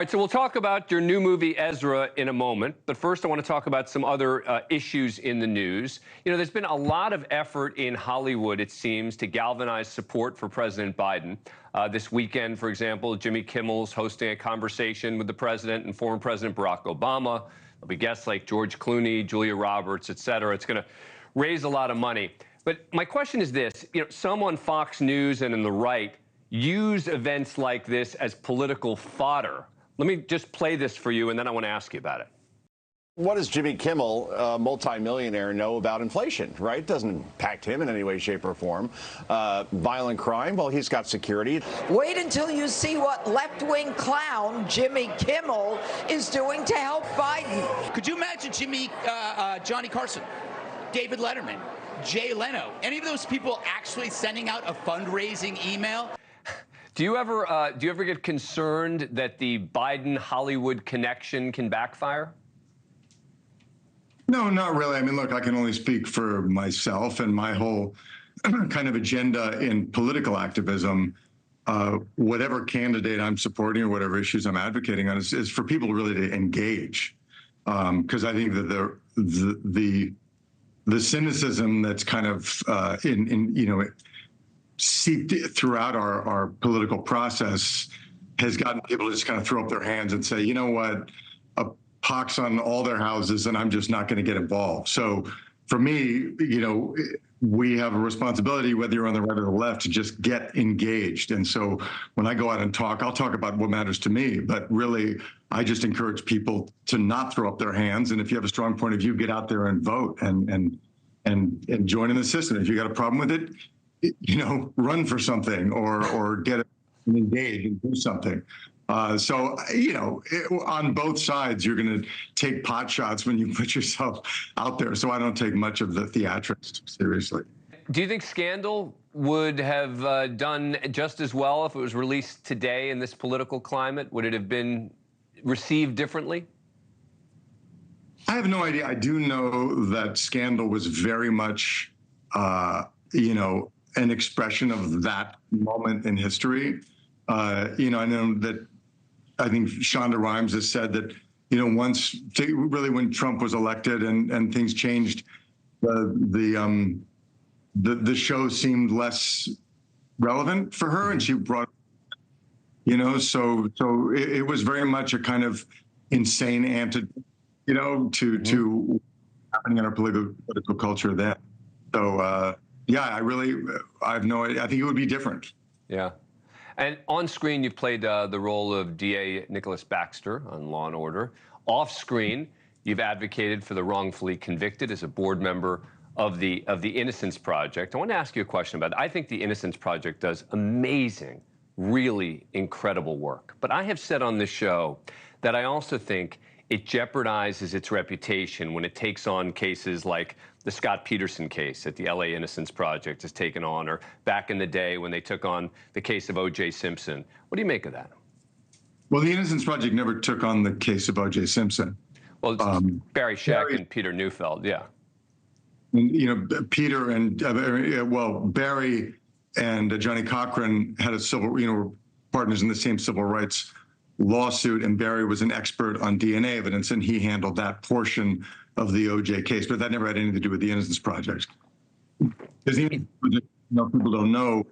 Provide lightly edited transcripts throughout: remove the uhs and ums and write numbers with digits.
All right, so we'll talk about your new movie, Ezra, in a moment. But first, I want to talk about some other issues in the news. You know, there's been a lot of effort in Hollywood, it seems, to galvanize support for President Biden. This weekend, for example, Jimmy Kimmel's hosting a conversation with the president and former President Barack Obama. There'll be guests like George Clooney, Julia Roberts, et cetera. It's going to raise a lot of money. But my question is this. You know, some on Fox News and in the right use events like this as political fodder. Let me just play this for you, and then I want to ask you about it. What does Jimmy Kimmel, a multimillionaire, know about inflation, right? Doesn't impact him in any way, shape, or form. Violent crime, well, he's got security. Wait until you see what left-wing clown Jimmy Kimmel is doing to help Biden. Could you imagine Johnny Carson, David Letterman, Jay Leno, any of those people actually sending out a fundraising email? Do you ever get concerned that the Biden-Hollywood connection can backfire? No, not really. I mean, look, I can only speak for myself and my whole kind of agenda in political activism. Whatever candidate I'm supporting or whatever issues I'm advocating on is for people really to engage. Because I think that the cynicism that's kind of seeped throughout our political process has gotten people to just kind of throw up their hands and say, you know what, a pox on all their houses, and I'm just not going to get involved. So for me, you know, we have a responsibility, whether you're on the right or the left, to just get engaged. And so when I go out and talk, I'll talk about what matters to me, but really, I just encourage people to not throw up their hands. And if you have a strong point of view, get out there and vote and join in the system. If you got a problem with it, you know, run for something or get engaged and do something. So, you know, on both sides, you're going to take pot shots when you put yourself out there. So I don't take much of the theatrics seriously. Do you think Scandal would have done just as well if it was released today in this political climate? Would it have been received differently? I have no idea. I do know that Scandal was very much, you know, an expression of that moment in history. You know, I know that I think Shonda Rhimes has said that, you know, once really when Trump was elected and things changed, the show seemed less relevant for her, and she brought, you know, so it was very much a kind of insane antidote, you know, to happening in our political culture then. So yeah, I have no idea. I think it would be different. Yeah. And on screen, you played the role of DA Nicholas Baxter on Law & Order. Off screen, you've advocated for the wrongfully convicted as a board member of the Innocence Project. I want to ask you a question about that. I think the Innocence Project does amazing, really incredible work. But I have said on this show that I also think it jeopardizes its reputation when it takes on cases like the Scott Peterson case that the LA Innocence Project has taken on, or back in the day when they took on the case of O.J. Simpson. What do you make of that? Well, the Innocence Project never took on the case of O.J. Simpson. Well, it's Barry Scheck and Peter Neufeld, yeah. And, you know, Peter and, Barry and Johnny Cochran had partners in the same civil rights lawsuit, and Barry was an expert on DNA evidence, and he handled that portion of the OJ case, but that never had anything to do with the Innocence Project. Because even, you know, people don't know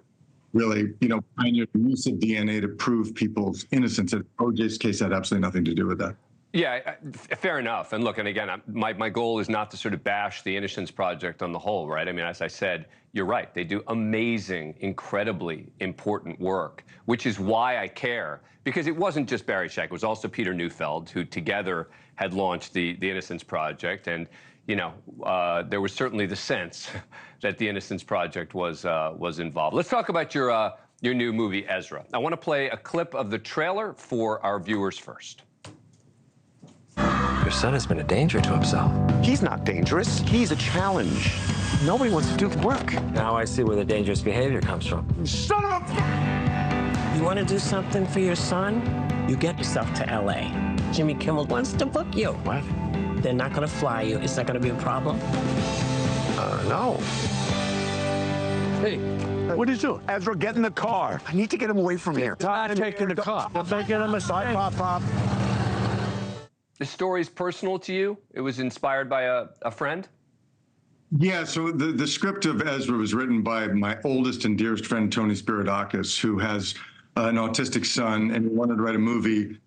really, you know, pioneered the use of DNA to prove people's innocence. And OJ's case had absolutely nothing to do with that. Yeah, fair enough. And look, and again, my goal is not to sort of bash the Innocence Project on the whole, right? I mean, as I said, you're right. They do amazing, incredibly important work, which is why I care. Because it wasn't just Barry Scheck. It was also Peter Neufeld, who together had launched the Innocence Project. And, you know, there was certainly the sense that the Innocence Project was involved. Let's talk about your new movie, Ezra. I want to play a clip of the trailer for our viewers first. Your son has been a danger to himself. He's not dangerous. He's a challenge. Nobody wants to do the work. Now I see where the dangerous behavior comes from. Son of a... You want to do something for your son? You get yourself to L.A. Jimmy Kimmel wants to book you. What? They're not going to fly you. Is that going to be a problem? No. Hey, What did you do? Ezra, get in the car. I need to get him away from here. Not taking the car. I'm making a mistake. Pop. This story is personal to you. It was inspired by a friend. Yeah, so the script of Ezra was written by my oldest and dearest friend, Tony Spiridakis, who has an autistic son, and he wanted to write a movie,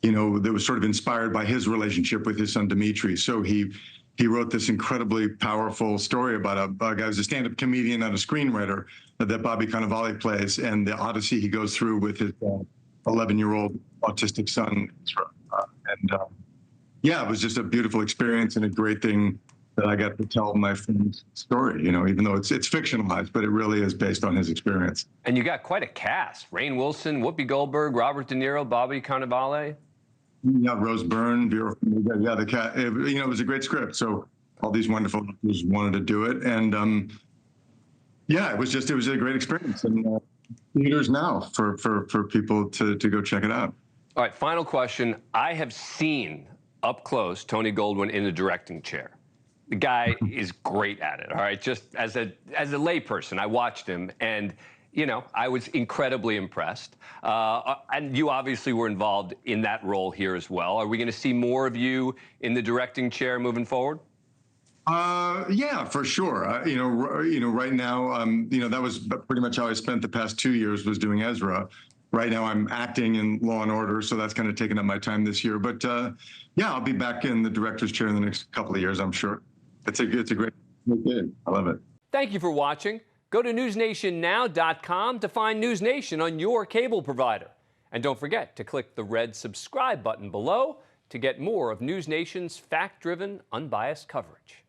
that was sort of inspired by his relationship with his son, Dimitri. So he wrote this incredibly powerful story about a guy who's a stand-up comedian and a screenwriter that Bobby Cannavale plays, and the odyssey he goes through with his 11-year-old autistic son, Ezra. Yeah, it was just a beautiful experience and a great thing that I got to tell my friend's story, even though it's fictionalized, but it really is based on his experience. And you got quite a cast. Rainn Wilson, Whoopi Goldberg, Robert De Niro, Bobby Cannavale. Yeah, Rose Byrne, Vera Farmiga, yeah, the cat. It was a great script. So all these wonderful actors wanted to do it, and yeah, it was a great experience. And theaters now for people to go check it out. All right, final question. I have seen up close Tony Goldwyn in the directing chair. The guy is great at it. All right, just as a layperson, I watched him, and I was incredibly impressed. And you obviously were involved in that role here as well. Are we going to see more of you in the directing chair moving forward? Yeah, for sure. Right now, that was pretty much how I spent the past 2 years, was doing Ezra. Right now, I'm acting in Law and Order, so that's kind of taken up my time this year. But yeah, I'll be back in the director's chair in the next couple of years, I'm sure. It's a great gig. I love it. Thank you for watching. Go to newsnationnow.com to find NewsNation on your cable provider. And don't forget to click the red subscribe button below to get more of NewsNation's fact-driven, unbiased coverage.